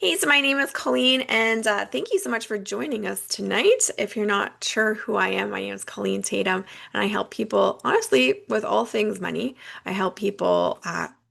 Hey, so my name is Colleen, and thank you so much for joining us tonight. If you're not sure who I am, my name is Colleen Tatum, and I help people, honestly, with all things money. I help people,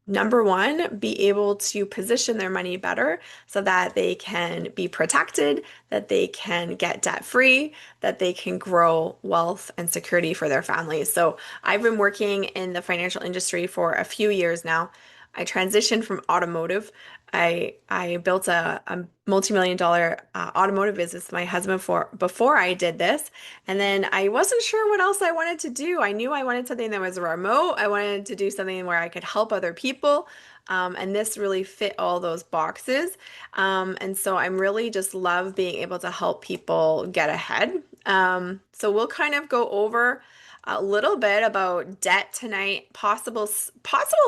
number one, be able to position their money better so that they can be protected, that they can get debt free, that they can grow wealth and security for their families. So I've been working in the financial industry for a few years now. I transitioned from automotive. I built a multi-million dollar automotive business with my husband for before I did this, and then I wasn't sure what else I wanted to do. I knew I wanted something that was remote. I wanted to do something where I could help other people, and this really fit all those boxes. And so I'm really just love being able to help people get ahead. So we'll kind of go over a little bit about debt tonight, possible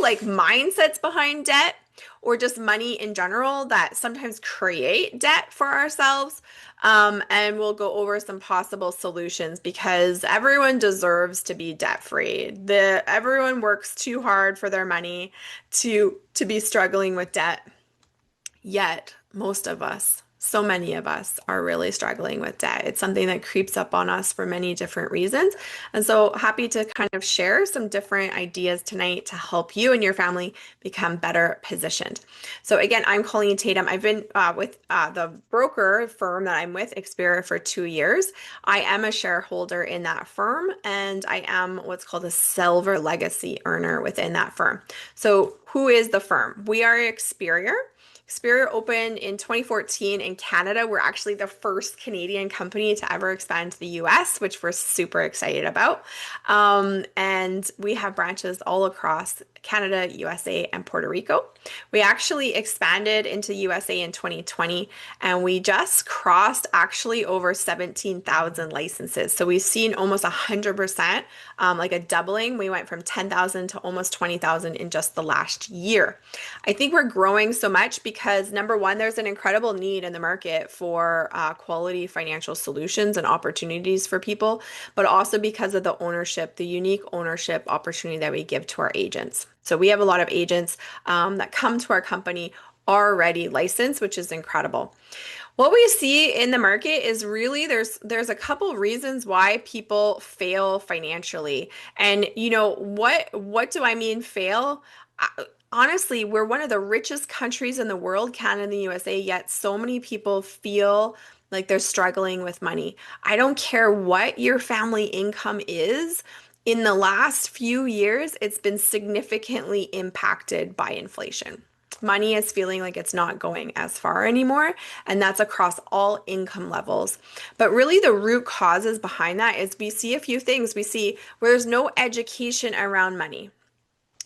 like mindsets behind debt or just money in general that sometimes create debt for ourselves. And we'll go over some possible solutions because everyone deserves to be debt free. Everyone works too hard for their money to be struggling with debt. Yet, most of us, so many of us, are really struggling with debt. It's something that creeps up on us for many different reasons. And so, happy to kind of share some different ideas tonight to help you and your family become better positioned. So, again, I'm Colleen Tatum. I've been with the broker firm that I'm with, Expera, for 2 years. I am a shareholder in that firm, and I am what's called a silver legacy earner within that firm. So, who is the firm? We are Experior. Experior opened in 2014 in Canada. We're actually the first Canadian company to ever expand to the US, which we're super excited about. And we have branches all across Canada, USA, and Puerto Rico. We actually expanded into USA in 2020, and we just crossed actually over 17,000 licenses. So we've seen almost 100%, like a doubling. We went from 10,000 to almost 20,000 in just the last year. I think we're growing so much because number one, there's an incredible need in the market for quality financial solutions and opportunities for people, but also because of the ownership, the unique ownership opportunity that we give to our agents. So we have a lot of agents that come to our company already licensed, which is incredible. What we see in the market is really there's a couple reasons why people fail financially. And what do I mean fail? Honestly, we're one of the richest countries in the world, Canada and the USA, yet so many people feel like they're struggling with money. I don't care what your family income is. In the last few years, it's been significantly impacted by inflation. Money is feeling like it's not going as far anymore, and that's across all income levels. But really, the root causes behind that is we see a few things. We see where there's no education around money.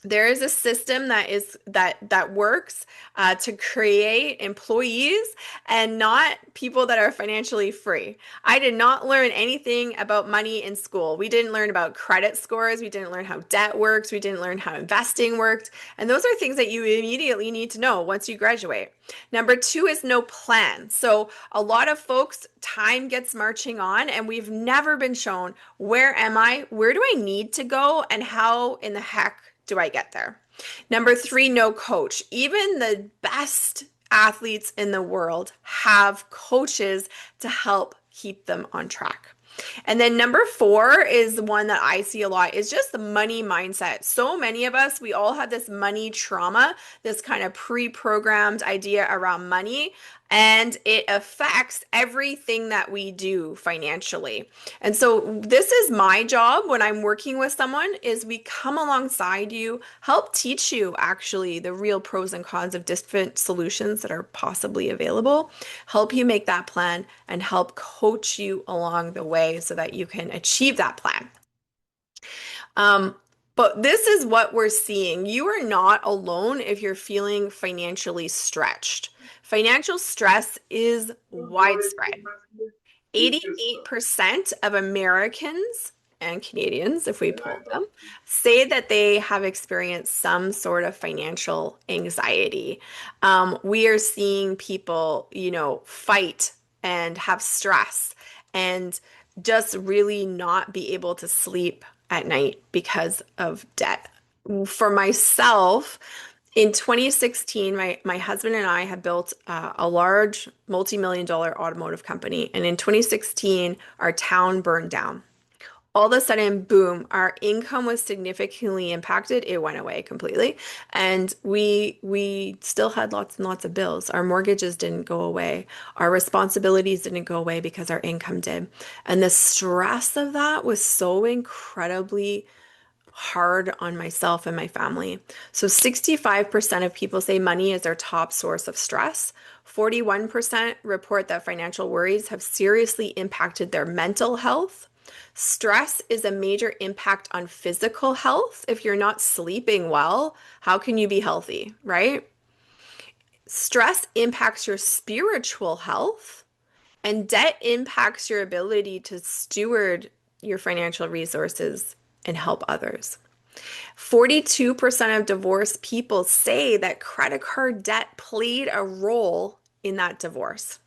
There is a system that works to create employees and not people that are financially free. I did not learn anything about money in school. We didn't learn about credit scores. We didn't learn how debt works. We didn't learn how investing worked. And those are things that you immediately need to know once you graduate. Number two is no plan. So a lot of folks, time gets marching on, and we've never been shown where am I? Where do I need to go? And how in the heck do I get there? Number three, no coach. Even the best athletes in the world have coaches to help keep them on track. And then number four is the one that I see a lot is just the money mindset. So many of us, we all have this money trauma, this kind of pre-programmed idea around money, and it affects everything that we do financially. And so this is my job when I'm working with someone is we come alongside you, help teach you actually the real pros and cons of different solutions that are possibly available, help you make that plan and help coach you along the way so that you can achieve that plan. Um, but this is what we're seeing. You are not alone if you're feeling financially stretched. Financial stress is widespread. 88% of Americans and Canadians, if we poll them, say that they have experienced some sort of financial anxiety. We are seeing people, fight and have stress and just really not be able to sleep at night because of debt. For myself, In 2016, my husband and I had built a large multi-million dollar automotive company. And in 2016, our town burned down. All of a sudden, boom, our income was significantly impacted. It went away completely. And we still had lots and lots of bills. Our mortgages didn't go away. Our responsibilities didn't go away because our income did. And the stress of that was so incredibly hard on myself and my family. So 65% of people say money is their top source of stress. 41% report that financial worries have seriously impacted their mental health. Stress is a major impact on physical health. If you're not sleeping well, how can you be healthy, right? Stress impacts your spiritual health, and debt impacts your ability to steward your financial resources and help others. 42% of divorced people say that credit card debt played a role in that divorce.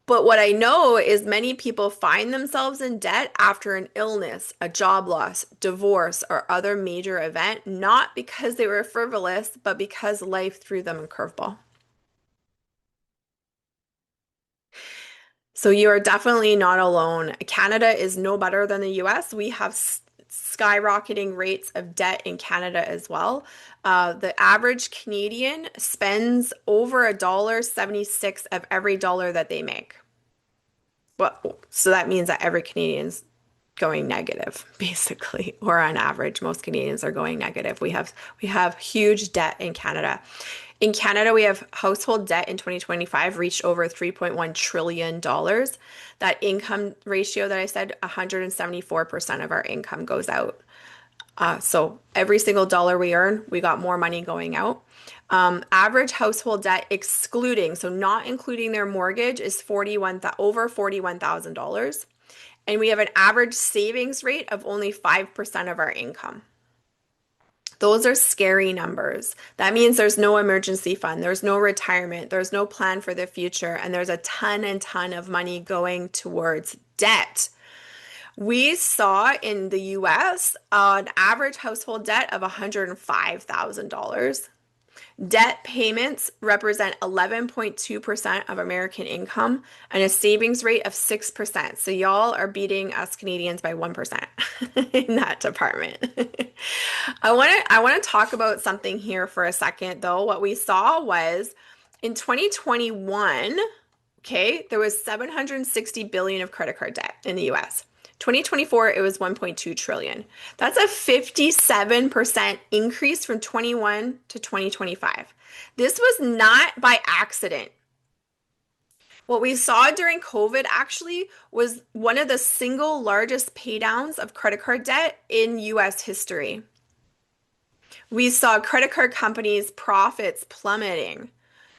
But what I know is many people find themselves in debt after an illness, a job loss, divorce, or other major event, not because they were frivolous, but because life threw them a curveball. So you are definitely not alone. Canada is no better than the US. We have skyrocketing rates of debt in Canada as well. The average Canadian spends over $1.76 of every dollar that they make. Well, so that means that every Canadian's going negative, basically, or on average, most Canadians are going negative. We have huge debt in Canada. In Canada, we have household debt in 2025 reached over $3.1 trillion. That income ratio that I said, 174% of our income goes out. So every single dollar we earn, we got more money going out. Average household debt excluding, so not including their mortgage, is over $41,000. And we have an average savings rate of only 5% of our income. Those are scary numbers. That means there's no emergency fund, there's no retirement, there's no plan for the future, and there's a ton and ton of money going towards debt. We saw in the US an average household debt of $105,000. Debt payments represent 11.2% of American income and a savings rate of 6%. So y'all are beating us Canadians by 1% in that department. I want to talk about something here for a second though. What we saw was in 2021, okay, there was 760 billion of credit card debt in the US. 2024, it was 1.2 trillion. That's a 57% increase from 21 to 2025. This was not by accident. What we saw during COVID actually was one of the single largest paydowns of credit card debt in US history. We saw credit card companies' profits plummeting.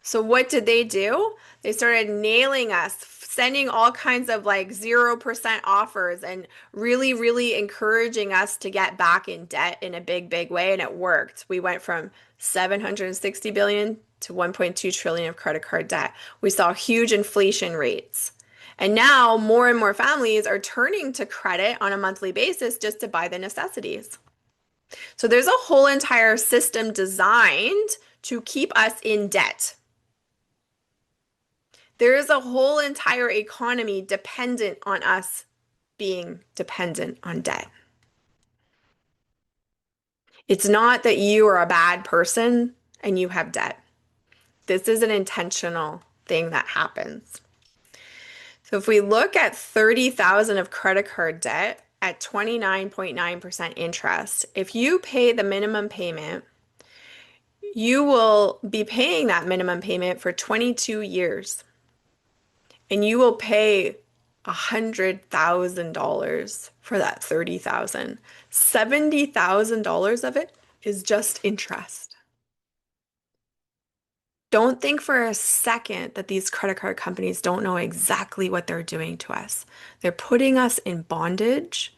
So what did they do? They started nailing us, sending all kinds of like 0% offers and really, really encouraging us to get back in debt in a big, big way. And it worked. We went from 760 billion to 1.2 trillion of credit card debt. We saw huge inflation rates. And now more and more families are turning to credit on a monthly basis just to buy the necessities. So there's a whole entire system designed to keep us in debt. There is a whole entire economy dependent on us being dependent on debt. It's not that you are a bad person and you have debt. This is an intentional thing that happens. So if we look at 30,000 of credit card debt at 29.9% interest, if you pay the minimum payment, you will be paying that minimum payment for 22 years. And you will pay $100,000 for that 30,000. $70,000 of it is just interest. Don't think for a second that these credit card companies don't know exactly what they're doing to us. They're putting us in bondage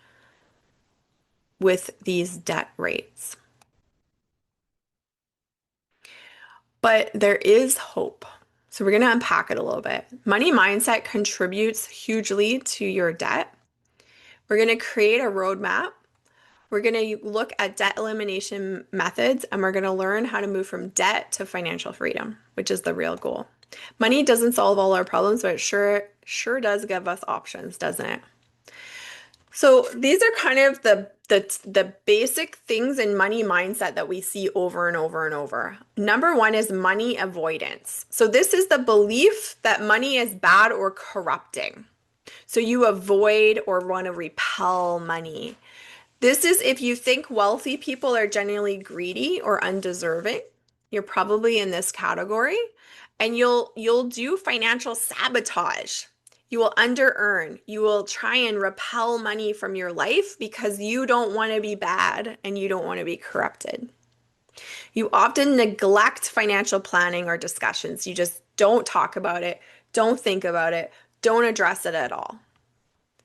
with these debt rates. But there is hope. So we're going to unpack it a little bit. Money mindset contributes hugely to your debt. We're going to create a roadmap We're going to look at debt elimination methods and we're going to learn how to move from debt to financial freedom, which is the real goal. Money doesn't solve all our problems, but it sure does give us options, doesn't it? So these are kind of the basic things in money mindset that we see over and over and over. Number one is money avoidance. So this is the belief that money is bad or corrupting. So you avoid or want to repel money. This is if you think wealthy people are generally greedy or undeserving, you're probably in this category, and you'll do financial sabotage. You will under earn. You will try and repel money from your life because you don't want to be bad and you don't want to be corrupted. You often neglect financial planning or discussions. You just don't talk about it, don't think about it, don't address it at all.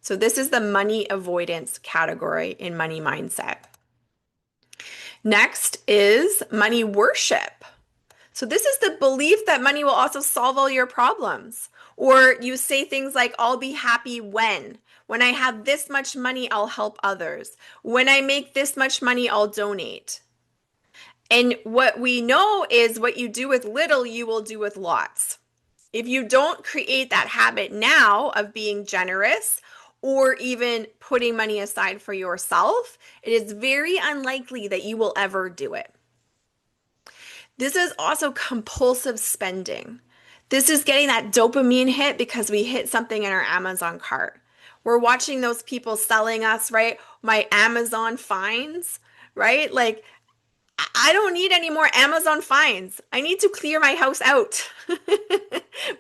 So this is the money avoidance category in money mindset. Next is money worship. So this is the belief that money will also solve all your problems. Or you say things like, I'll be happy when I have this much money, I'll help others. When I make this much money, I'll donate. And what we know is what you do with little, you will do with lots. If you don't create that habit now of being generous or even putting money aside for yourself, it is very unlikely that you will ever do it. This is also compulsive spending. This is getting that dopamine hit because we hit something in our Amazon cart. We're watching those people selling us, right? My Amazon finds, right? Like, I don't need any more Amazon finds. I need to clear my house out.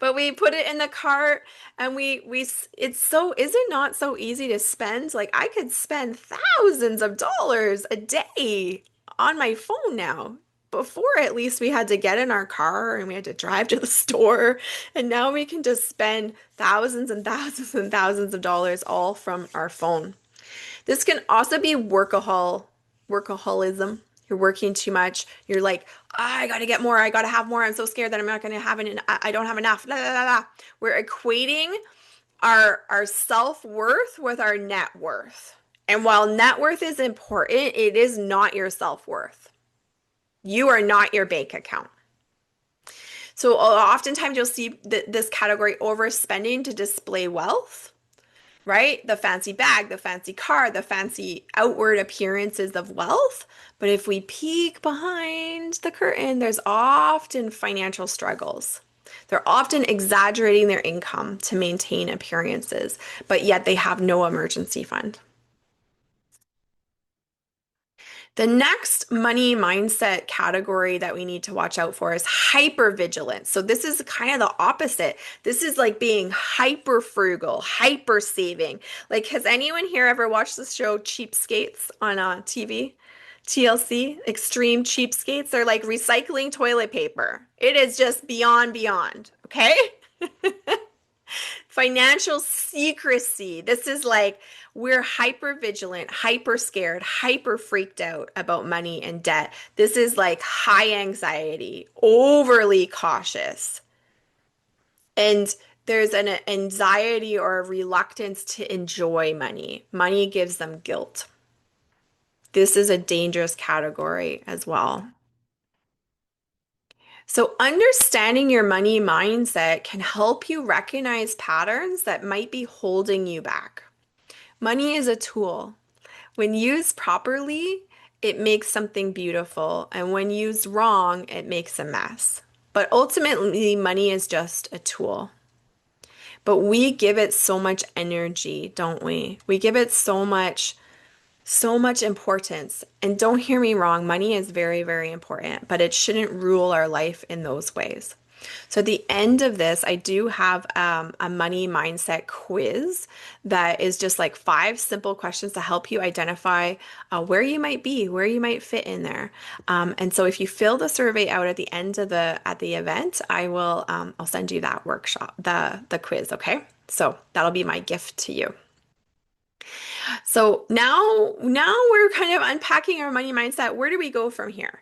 But we put it in the cart and it's so, is it not so easy to spend? Like I could spend thousands of dollars a day on my phone now. Before, at least we had to get in our car and we had to drive to the store. And now we can just spend thousands and thousands and thousands of dollars all from our phone. This can also be workaholism. You're working too much. You're like, I got to get more. I got to have more. I'm so scared that I'm not going to have it. I don't have enough. La, la, la, la. We're equating our self-worth with our net worth. And while net worth is important, it is not your self-worth. You are not your bank account. So oftentimes you'll see this category overspending to display wealth, right? The fancy bag, the fancy car, the fancy outward appearances of wealth. But if we peek behind the curtain, there's often financial struggles. They're often exaggerating their income to maintain appearances, but yet they have no emergency fund. The next money mindset category that we need to watch out for is hypervigilance. So this is kind of the opposite. This is like being hyper frugal, hyper saving. Like, has anyone here ever watched the show Cheapskates on TV? TLC, Extreme Cheapskates. They're like recycling toilet paper. It is just beyond, okay? Financial secrecy. This is like we're hyper vigilant, hyper scared, hyper freaked out about money and debt. This is like high anxiety, overly cautious. And there's an anxiety or a reluctance to enjoy money. Money gives them guilt. This is a dangerous category as well. So, understanding your money mindset can help you recognize patterns that might be holding you back. Money is a tool. When used properly, it makes something beautiful, and when used wrong, it makes a mess. But ultimately, money is just a tool. But we give it so much energy, don't we? We give it so much importance. And don't hear me wrong, money is very, very important, but it shouldn't rule our life in those ways. So at the end of this, I do have a money mindset quiz that is just like 5 simple questions to help you identify where you might be, where you might fit in there. And so if you fill the survey out at the end of the event, I'll send you that workshop, the quiz. Okay, so that'll be my gift to you. So now we're kind of unpacking our money mindset. Where do we go from here?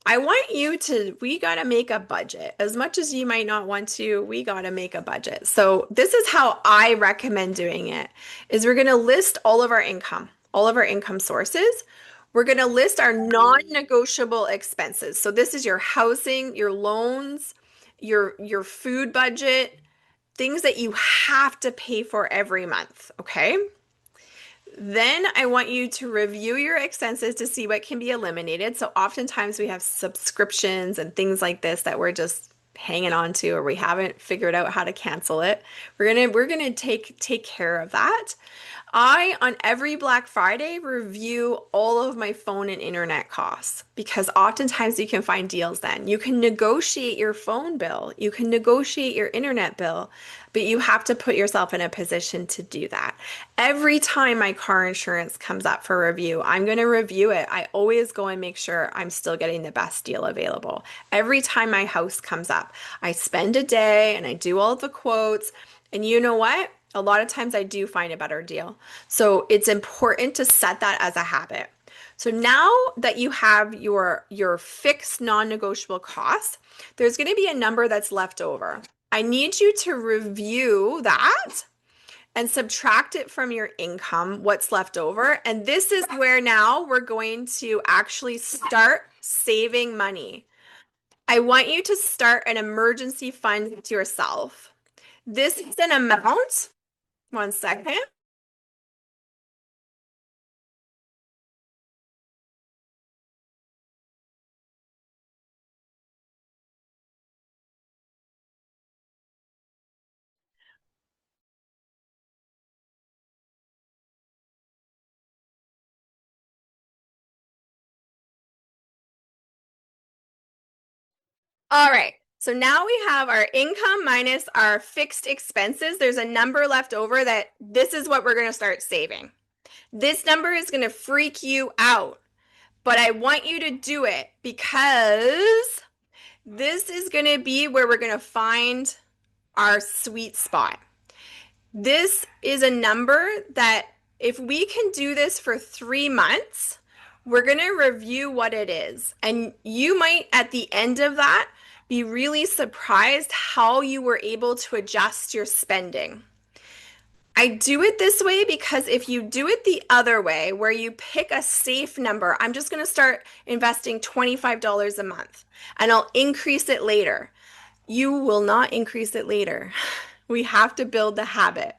We got to make a budget. As much as you might not want to, we got to make a budget. So this is how I recommend doing it, is we're going to list all of our income. all of our income sources. We're going to list our non-negotiable expenses. So this is your housing, your loans, your food budget, things that you have to pay for every month, okay? Then I want you to review your expenses to see what can be eliminated. So oftentimes we have subscriptions and things like this that we're just hanging on to or we haven't figured out how to cancel it. We're gonna take care of that. I, on every Black Friday, review all of my phone and internet costs because oftentimes you can find deals then. You can negotiate your phone bill, you can negotiate your internet bill, but you have to put yourself in a position to do that. Every time my car insurance comes up for review, I'm going to review it. I always go and make sure I'm still getting the best deal available. Every time my house comes up, I spend a day and I do all the quotes. And you know what? A lot of times I do find a better deal. So it's important to set that as a habit. So now that you have your fixed non-negotiable costs, there's going to be a number that's left over. I need you to review that and subtract it from your income, what's left over. And this is where now we're going to actually start saving money. I want you to start an emergency fund to yourself. This is an amount. One second. All right. So now we have our income minus our fixed expenses. There's a number left over that this is what we're going to start saving. This number is going to freak you out, but I want you to do it because this is going to be where we're going to find our sweet spot. This is a number that if we can do this for 3 months, we're going to review what it is. And you might, at the end of that, be really surprised how you were able to adjust your spending. I do it this way because if you do it the other way, where you pick a safe number, I'm just going to start investing $25 a month and I'll increase it later. You will not increase it later. We have to build the habit.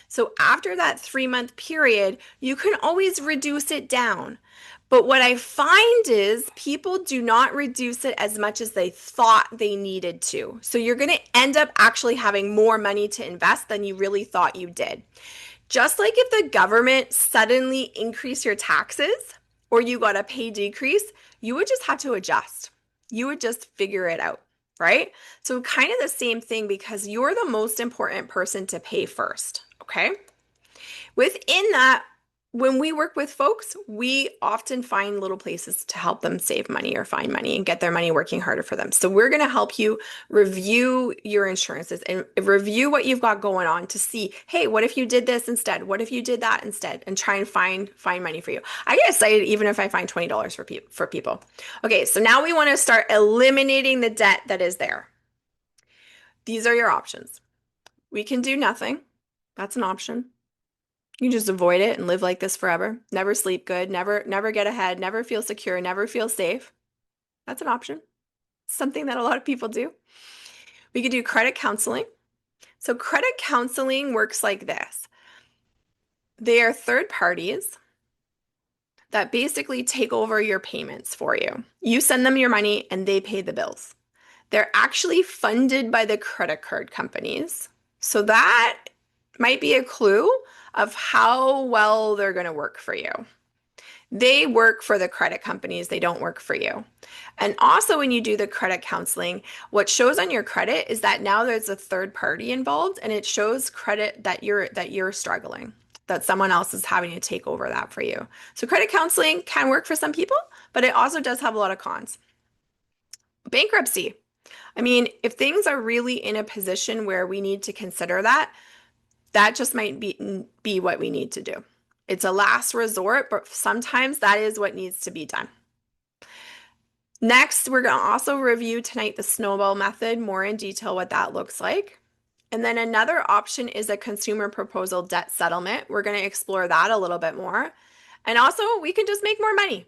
So after that 3 month period, you can always reduce it down. But what I find is people do not reduce it as much as they thought they needed to. So you're going to end up actually having more money to invest than you really thought you did. Just like if the government suddenly increased your taxes or you got a pay decrease, you would just have to adjust. You would just figure it out, right? So kind of the same thing because you're the most important person to pay first, okay? Within that, when we work with folks, we often find little places to help them save money or find money and get their money working harder for them. So we're going to help you review your insurances and review what you've got going on to see, hey, what if you did this instead? What if you did that instead? And try and find money for you. I get excited even if I find $20 for people. Okay, so now we want to start eliminating the debt that is there. These are your options. We can do nothing. That's an option. You just avoid it and live like this forever. Never sleep good, never get ahead, never feel secure, never feel safe. That's an option. Something that a lot of people do. We could do credit counseling. So credit counseling works like this. They are third parties that basically take over your payments for you. You send them your money and they pay the bills. They're actually funded by the credit card companies. So that might be a clue of how well they're going to work for you. They work for the credit companies, they don't work for you. And also, when you do the credit counseling, what shows on your credit is that now there's a third party involved and it shows credit that you're struggling, that someone else is having to take over that for you. So credit counseling can work for some people, but it also does have a lot of cons. Bankruptcy. I mean, if things are really in a position where we need to consider that, that just might be what we need to do. It's a last resort, but sometimes that is what needs to be done. Next, we're going to also review tonight the snowball method more in detail, what that looks like. And then another option is a consumer proposal debt settlement. We're going to explore that a little bit more. And also, we can just make more money.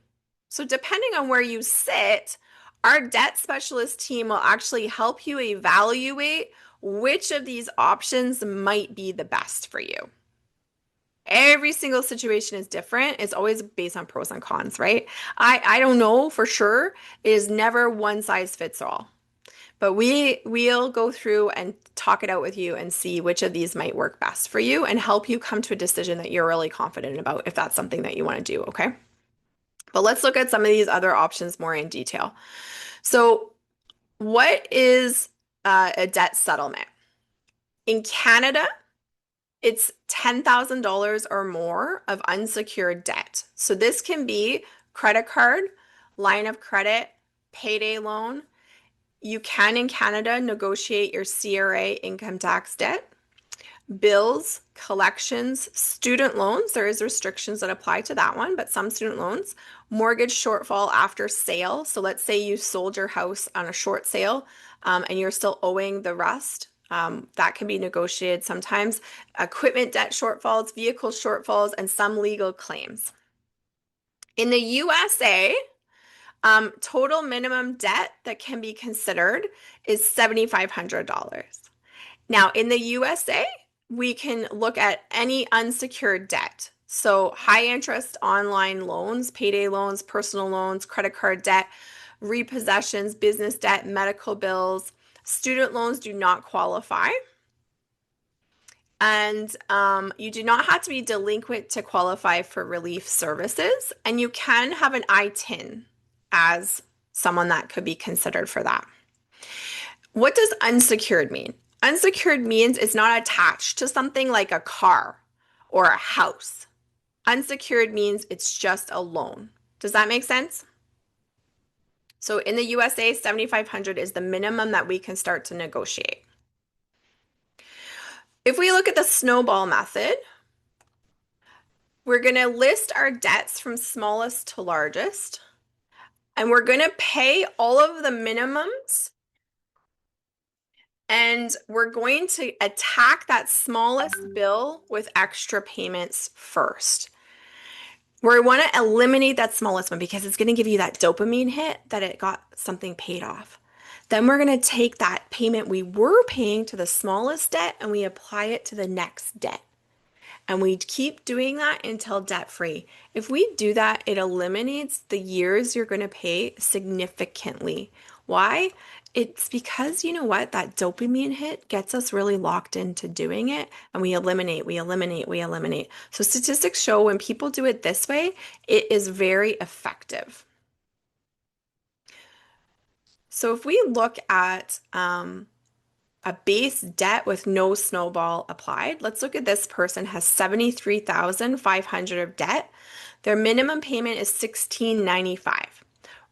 So, depending on where you sit, our debt specialist team will actually help you evaluate which of these options might be the best for you. Every single situation is different. It's always based on pros and cons, right? I don't know for sure. It is never one size fits all. But we'll go through and talk it out with you and see which of these might work best for you and help you come to a decision that you're really confident about if that's something that you want to do, okay? But let's look at some of these other options more in detail. So, what is a debt settlement? In Canada, it's $10,000 or more of unsecured debt. So, this can be credit card, line of credit, payday loan. You can in Canada negotiate your CRA income tax debt, bills, collections, student loans. There is restrictions that apply to that one, but some student loans, mortgage shortfall after sale. So let's say you sold your house on a short sale, and you're still owing the rest. That can be negotiated sometimes. Equipment debt shortfalls, vehicle shortfalls, and some legal claims. In the USA, total minimum debt that can be considered is $7,500. Now, in the USA, we can look at any unsecured debt. So, high interest online loans, payday loans, personal loans, credit card debt, repossessions, business debt, medical bills. Student loans do not qualify. And you do not have to be delinquent to qualify for relief services. And you can have an ITIN as someone that could be considered for that. What does unsecured mean? Unsecured means it's not attached to something like a car or a house. Unsecured means it's just a loan. Does that make sense? So in the USA, 7,500 is the minimum that we can start to negotiate. If we look at the snowball method, we're going to list our debts from smallest to largest, and we're going to pay all of the minimums, and we're going to attack that smallest bill with extra payments first. We want to eliminate that smallest one because it's going to give you that dopamine hit that it got something paid off. Then we're going to take that payment we were paying to the smallest debt and we apply it to the next debt. And we keep doing that until debt free. If we do that, it eliminates the years you're going to pay significantly. Why? It's because you know what? That dopamine hit gets us really locked into doing it, and we eliminate, we eliminate, we eliminate. So statistics show when people do it this way, it is very effective. So if we look at a base debt with no snowball applied. Let's look at this person has 73,500 of debt. Their minimum payment is $1,695.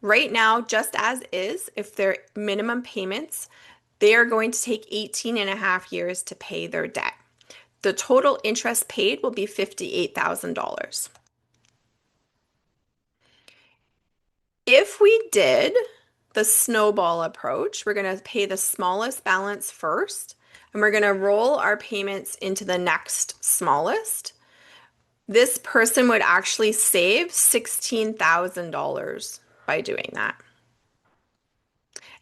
Right now, just as is, if their minimum payments, they are going to take 18 and a half years to pay their debt. The total interest paid will be $58,000. If we did the snowball approach, we're going to pay the smallest balance first, and we're going to roll our payments into the next smallest. This person would actually save $16,000 by doing that.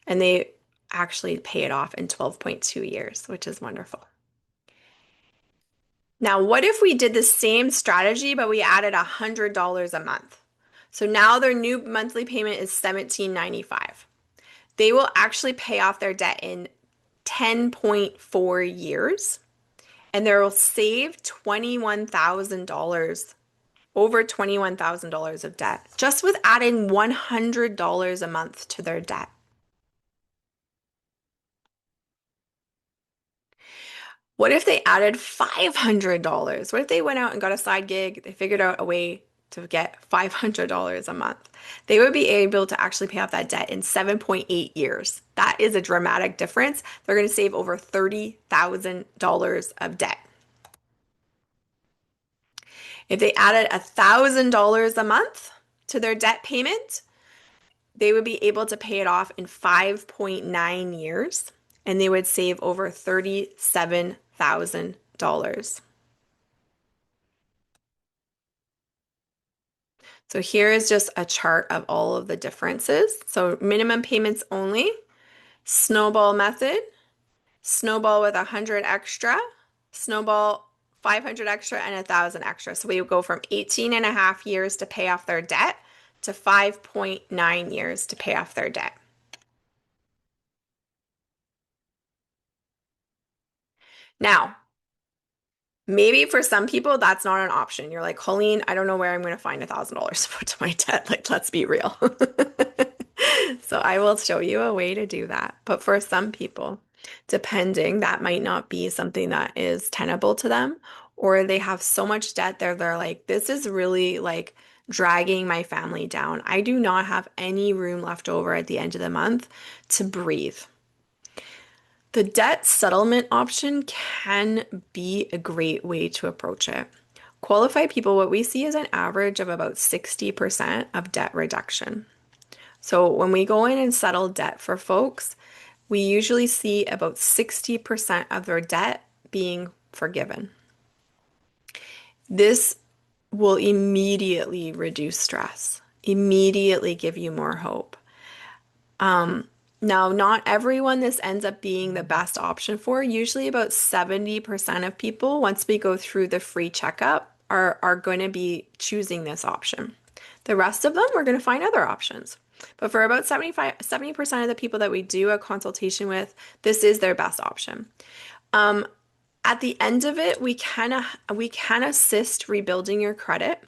And they actually pay it off in 12.2 years, which is wonderful. Now, what if we did the same strategy, but we added $100 a month? So now their new monthly payment is $1,795. They will actually pay off their debt in 10.4 years, and they will save $21,000, over $21,000 of debt, just with adding $100 a month to their debt. What if they added $500? What if they went out and got a side gig? They figured out a way to get $500 a month. They would be able to actually pay off that debt in 7.8 years. That is a dramatic difference. They're going to save over $30,000 of debt. If they added $1,000 a month to their debt payment, they would be able to pay it off in 5.9 years, and they would save over $37,000. So here is just a chart of all of the differences. So minimum payments only, snowball method, snowball with 100 extra, snowball 500 extra, and 1,000 extra. So we would go from 18 and a half years to pay off their debt to 5.9 years to pay off their debt. Now, maybe for some people, that's not an option. You're like, Colleen, I don't know where I'm going to find $1,000 to put to my debt. Like, let's be real. So I will show you a way to do that. But for some people, depending, that might not be something that is tenable to them, or they have so much debt there, they're like, this is really like dragging my family down. I do not have any room left over at the end of the month to breathe. The debt settlement option can be a great way to approach it. Qualified people, what we see is an average of about 60% of debt reduction. So when we go in and settle debt for folks, we usually see about 60% of their debt being forgiven. This will immediately reduce stress, immediately give you more hope. Now, not everyone this ends up being the best option for. Usually about 70% of people, once we go through the free checkup, are going to be choosing this option. The rest of them, we're going to find other options. But for about 70% of the people that we do a consultation with, this is their best option. At the end of it, we can assist rebuilding your credit.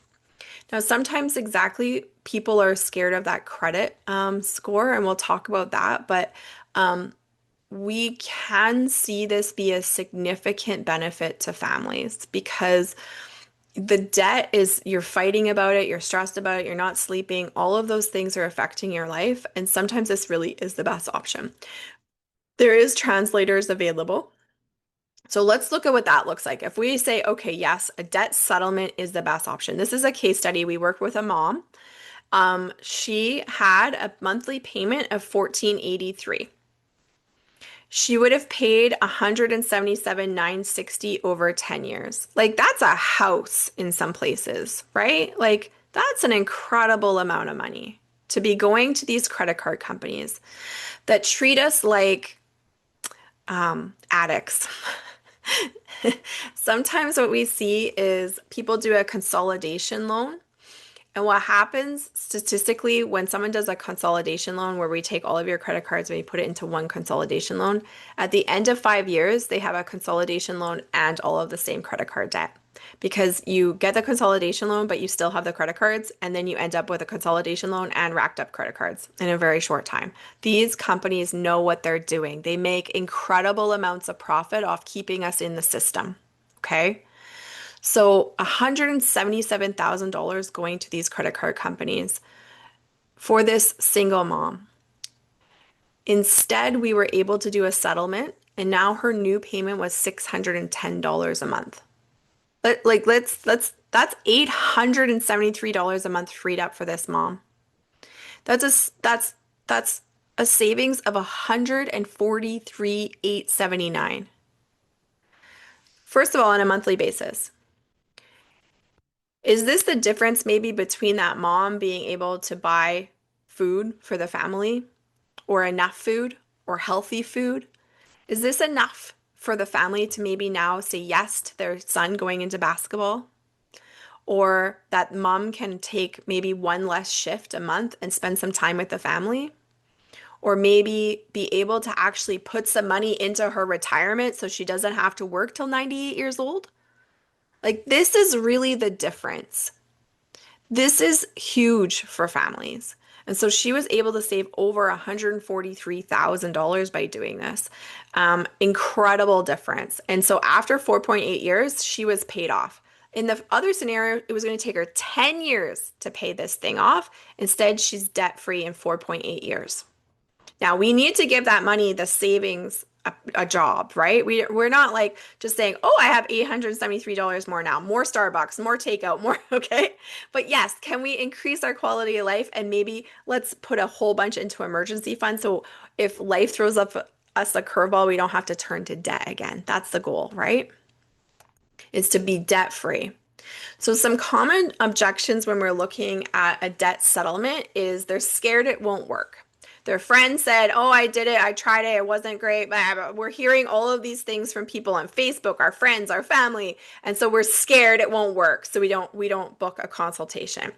Now, sometimes exactly people are scared of that credit score, and we'll talk about that, but we can see this be a significant benefit to families because the debt is, you're fighting about it, you're stressed about it, you're not sleeping, all of those things are affecting your life, and sometimes this really is the best option. There is translators available. So let's look at what that looks like. If we say, okay, yes, a debt settlement is the best option. This is a case study. We worked with a mom. She had a monthly payment of $1,483. She would have paid $177,960 over 10 years. Like that's a house in some places, right? Like that's an incredible amount of money to be going to these credit card companies that treat us like addicts. Sometimes what we see is people do a consolidation loan. And what happens statistically when someone does a consolidation loan where we take all of your credit cards and we put it into one consolidation loan, at the end of 5 years, they have a consolidation loan and all of the same credit card debt. Because you get the consolidation loan, but you still have the credit cards, and then you end up with a consolidation loan and racked up credit cards in a very short time. These companies know what they're doing. They make incredible amounts of profit off keeping us in the system. Okay? So $177,000 going to these credit card companies for this single mom. Instead, we were able to do a settlement, and now her new payment was $610 a month. That's $873 a month freed up for this mom. That's a savings of $143,879. First of all, on a monthly basis. Is this the difference maybe between that mom being able to buy food for the family or enough food or healthy food? Is this enough for the family to maybe now say yes to their son going into basketball? Or that mom can take maybe one less shift a month and spend some time with the family? Or maybe be able to actually put some money into her retirement so she doesn't have to work till 98 years old? Like, this is really the difference. This is huge for families. And so she was able to save over $143,000 by doing this. Incredible difference. And so after 4.8 years, she was paid off. In the other scenario, it was going to take her 10 years to pay this thing off. Instead, she's debt-free in 4.8 years. Now, we need to give that money, the savings, a job, right? We're not like just saying, oh, I have $873 more now, more Starbucks, more takeout, more, okay? But yes, can we increase our quality of life and maybe let's put a whole bunch into emergency fund so if life throws up us a curveball, we don't have to turn to debt again. That's the goal, right? Is to be debt free. So some common objections when we're looking at a debt settlement is they're scared it won't work. Their friend said, "Oh, I did it. I tried it. It wasn't great." Blah, blah. We're hearing all of these things from people on Facebook, our friends, our family, and so we're scared it won't work. So we don't book a consultation.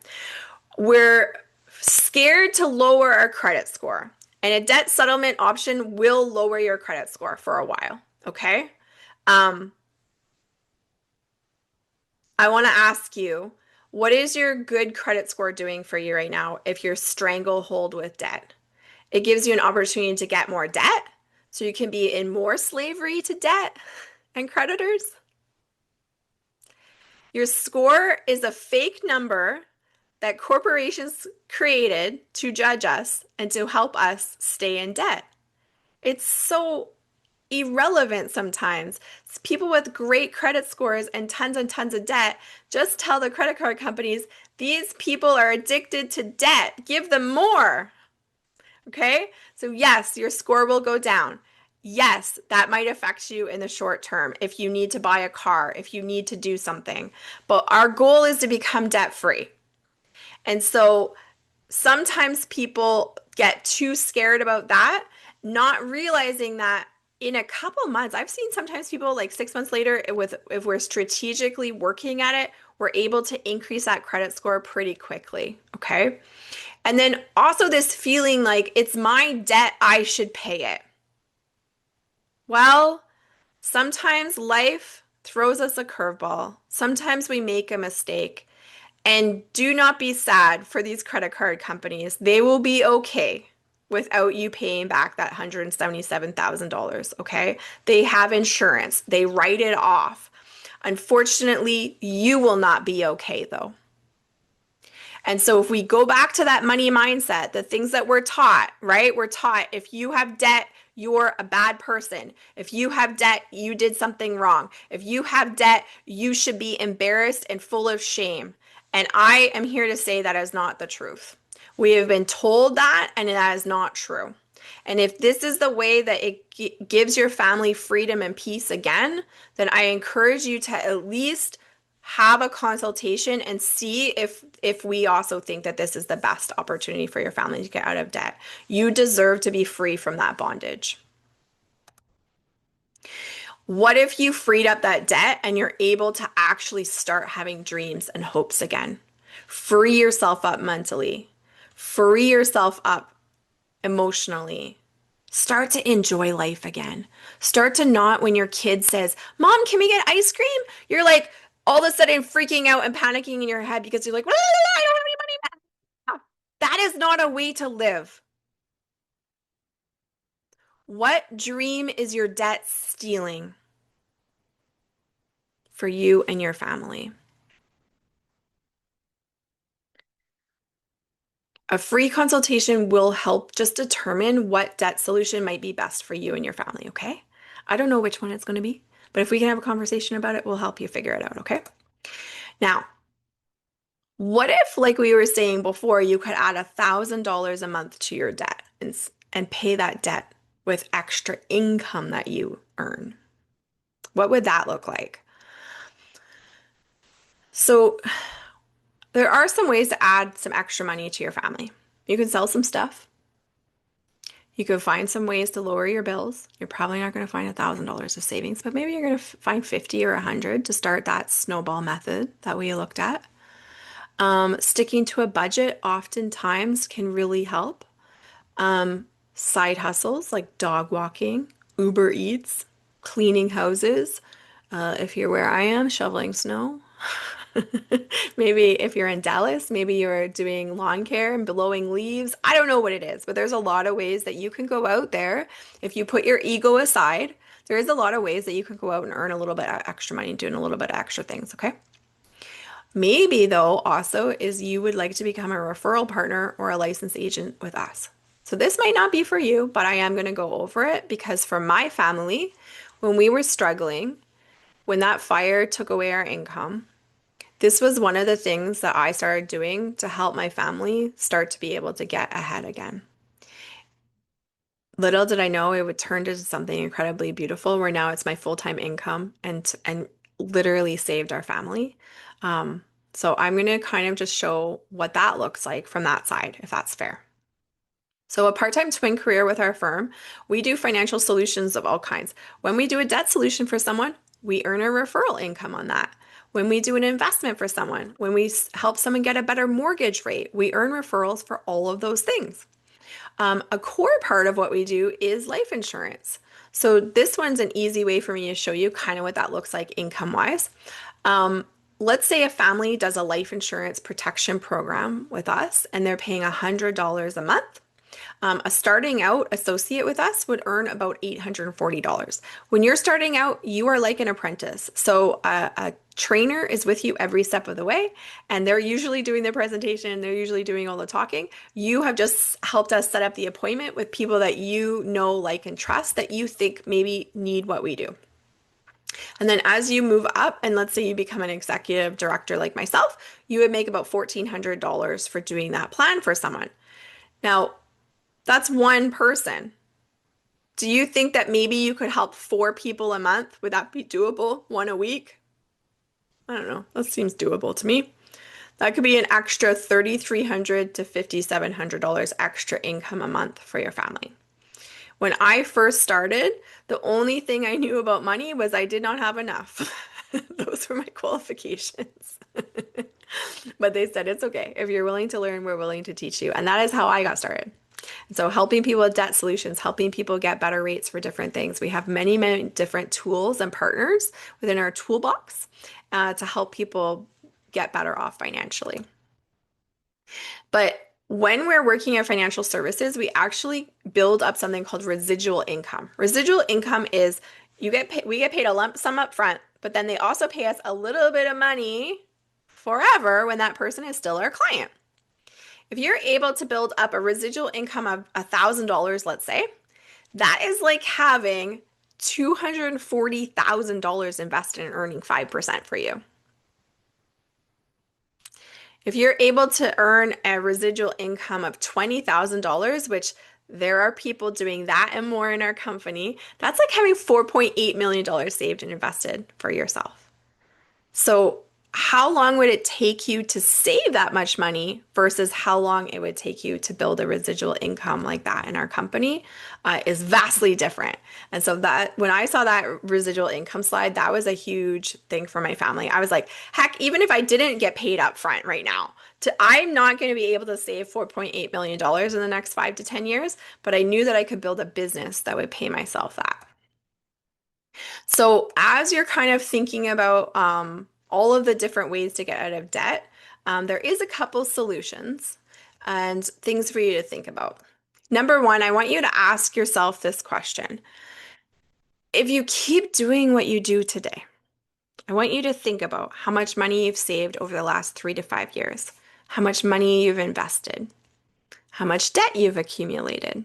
We're scared to lower our credit score. And a debt settlement option will lower your credit score for a while, okay? Um, I want to ask you, what is your good credit score doing for you right now if you're stranglehold with debt? It gives you an opportunity to get more debt, so you can be in more slavery to debt and creditors. Your score is a fake number that corporations created to judge us and to help us stay in debt. It's so irrelevant sometimes. People with great credit scores and tons of debt just tell the credit card companies, these people are addicted to debt. Give them more. Okay? So, yes, your score will go down. Yes, that might affect you in the short term if you need to buy a car, if you need to do something. But our goal is to become debt free. And so sometimes people get too scared about that, not realizing that in a couple months, I've seen sometimes people like 6 months later, with if we're strategically working at it, we're able to increase that credit score pretty quickly. Okay. And then also this feeling like it's my debt, I should pay it. Well, sometimes life throws us a curveball. Sometimes we make a mistake. And do not be sad for these credit card companies. They will be okay without you paying back that $177,000, okay? They have insurance. They write it off. Unfortunately, you will not be okay though. And so if we go back to that money mindset, the things that we're taught, right? We're taught if you have debt, you're a bad person. If you have debt, you did something wrong. If you have debt, you should be embarrassed and full of shame. And I am here to say that is not the truth. We have been told that, and that is not true. And if this is the way that it gives your family freedom and peace again, then I encourage you to at least have a consultation and see if we also think that this is the best opportunity for your family to get out of debt. You deserve to be free from that bondage. What if you freed up that debt and you're able to actually start having dreams and hopes again? Free yourself up mentally. Free yourself up emotionally. Start to enjoy life again. Start to not when your kid says, "Mom, can we get ice cream?" You're like all of a sudden freaking out and panicking in your head because you're like, "I don't have any money." That is not a way to live. What dream is your debt stealing for you and your family? A free consultation will help just determine what debt solution might be best for you and your family, okay? I don't know which one it's going to be, but if we can have a conversation about it, we'll help you figure it out, okay? Now, what if, like we were saying before, you could add $1,000 a month to your debt and pay that debt with extra income that you earn? What would that look like? So, there are some ways to add some extra money to your family. You can sell some stuff. You could find some ways to lower your bills. You're probably not going to find $1,000 of savings, but maybe you're going to find 50 or 100 to start that snowball method that we looked at. Sticking to a budget oftentimes can really help. Side hustles like dog walking, Uber Eats, cleaning houses. If you're where I am, shoveling snow. Maybe if you're in Dallas, maybe you're doing lawn care and blowing leaves. I don't know what it is, but there's a lot of ways that you can go out there. If you put your ego aside, there is a lot of ways that you can go out and earn a little bit of extra money doing a little bit of extra things, okay? Maybe though, also is you would like to become a referral partner or a licensed agent with us. So this might not be for you, but I am going to go over it because for my family, when we were struggling, when that fire took away our income, this was one of the things that I started doing to help my family start to be able to get ahead again. Little did I know it would turn into something incredibly beautiful where now it's my full-time income and literally saved our family. So I'm going to kind of just show what that looks like from that side, if that's fair. So, a part-time twin career with our firm, we do financial solutions of all kinds. When we do a debt solution for someone, we earn a referral income on that. When we do an investment for someone, when we help someone get a better mortgage rate, we earn referrals for all of those things. A core part of what we do is life insurance. So, this one's an easy way for me to show you kind of what that looks like income-wise. Um, let's say a family does a life insurance protection program with us and they're paying $100 a month. A starting out associate with us would earn about $840. When you're starting out, you are like an apprentice. So a trainer is with you every step of the way, and they're usually doing the presentation, they're usually doing all the talking. You have just helped us set up the appointment with people that you know, like, and trust that you think maybe need what we do. And then as you move up, and let's say you become an executive director like myself, you would make about $1,400 for doing that plan for someone. Now, that's one person. Do you think that maybe you could help four people a month? Would that be doable? One a week? I don't know. That seems doable to me. That could be an extra $3,300 to $5,700 extra income a month for your family. When I first started, the only thing I knew about money was I did not have enough. Those were my qualifications. But they said it's okay. If you're willing to learn, we're willing to teach you. And that is how I got started. And so helping people with debt solutions, helping people get better rates for different things. We have many, many different tools and partners within our toolbox to help people get better off financially. But when we're working at financial services, we actually build up something called residual income. Residual income is we get paid a lump sum up front, but then they also pay us a little bit of money forever when that person is still our client. If you're able to build up a residual income of $1,000, let's say, that is like having $240,000 invested and earning 5% for you. If you're able to earn a residual income of $20,000, which there are people doing that and more in our company, that's like having $4.8 million saved and invested for yourself. So how long would it take you to save that much money versus how long it would take you to build a residual income like that in our company is vastly different. And so that when I saw that residual income slide, that was a huge thing for my family. I was like, heck, even if I didn't get paid up front right now, I'm not going to be able to save $4.8 million in the next 5 to 10 years, but I knew that I could build a business that would pay myself that. So as you're kind of thinking about all of the different ways to get out of debt, there is a couple solutions and things for you to think about. Number one, I want you to ask yourself this question. If you keep doing what you do today, I want you to think about how much money you've saved over the last 3 to 5 years, how much money you've invested, how much debt you've accumulated.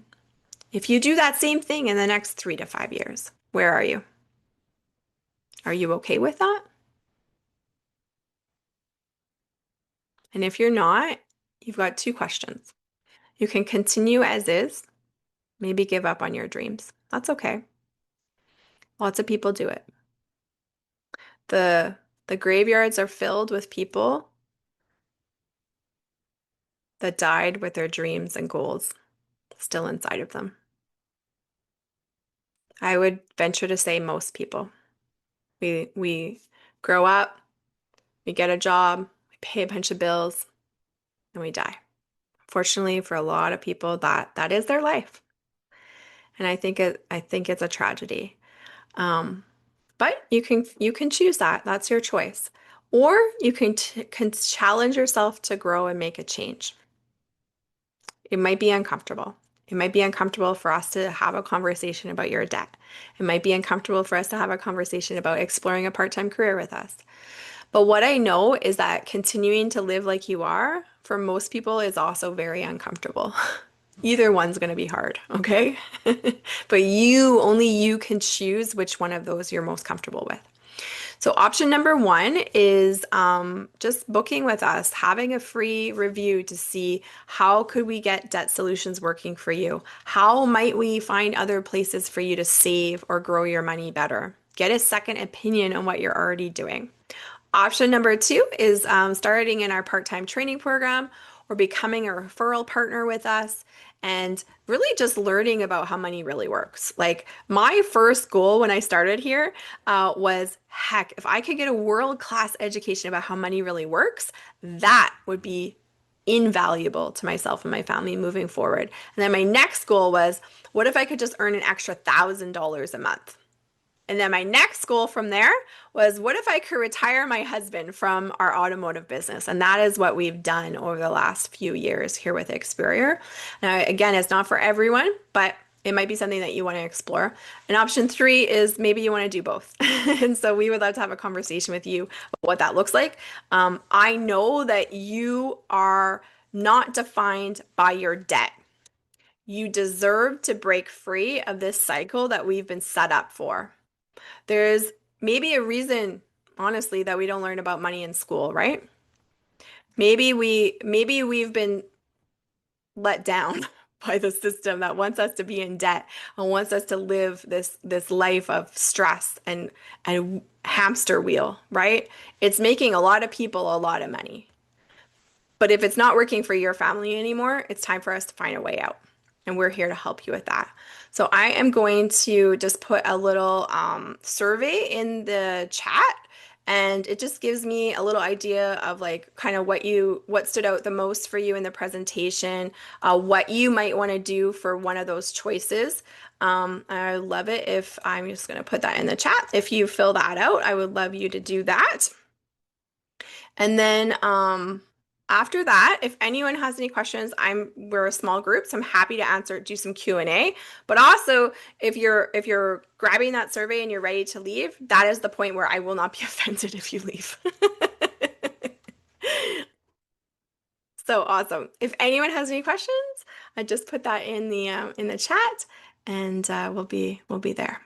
If you do that same thing in the next 3 to 5 years, where are you? Are you okay with that? And if you're not, you've got two questions. You can continue as is, maybe give up on your dreams. That's okay. Lots of people do it. The the graveyards are filled with people that died with their dreams and goals still inside of them. I would venture to say most people. We grow up, we get a job, we pay a bunch of bills, and we die. Fortunately, for a lot of people, that is their life. And I think it's a tragedy. But you can choose that. That's your choice. Or you can challenge yourself to grow and make a change. It might be uncomfortable. It might be uncomfortable for us to have a conversation about your debt. It might be uncomfortable for us to have a conversation about exploring a part-time career with us. But what I know is that continuing to live like you are, for most people, is also very uncomfortable. Either one's going to be hard, okay? But only you can choose which one of those you're most comfortable with. So option number one is just booking with us, having a free review to see how could we get debt solutions working for you? How might we find other places for you to save or grow your money better? Get a second opinion on what you're already doing. Option number two is starting in our part-time training program or becoming a referral partner with us and really just learning about how money really works. Like my first goal when I started here was, heck, if I could get a world-class education about how money really works, that would be invaluable to myself and my family moving forward. And then my next goal was, what if I could just earn an extra $1,000 a month? And then my next goal from there was, what if I could retire my husband from our automotive business? And that is what we've done over the last few years here with Experior. Now, again, it's not for everyone, but it might be something that you want to explore. And option three is maybe you want to do both. And so we would love to have a conversation with you about what that looks like. I know that you are not defined by your debt. You deserve to break free of this cycle that we've been set up for. There's maybe a reason, honestly, that we don't learn about money in school, right? Maybe we've been let down by the system that wants us to be in debt and wants us to live this life of stress and hamster wheel, right? It's making a lot of people a lot of money. But if it's not working for your family anymore, it's time for us to find a way out. And we're here to help you with that. So I am going to just put a little survey in the chat, and it just gives me a little idea of like kind of what stood out the most for you in the presentation, what you might want to do for one of those choices. I love it if I'm just going to put that in the chat. If you fill that out, I would love you to do that. And then after that, if anyone has any questions, we're a small group, so I'm happy to do some Q&A. But also, if you're grabbing that survey and you're ready to leave, that is the point where I will not be offended if you leave. So awesome. If anyone has any questions, I just put that in the chat, and we'll be there.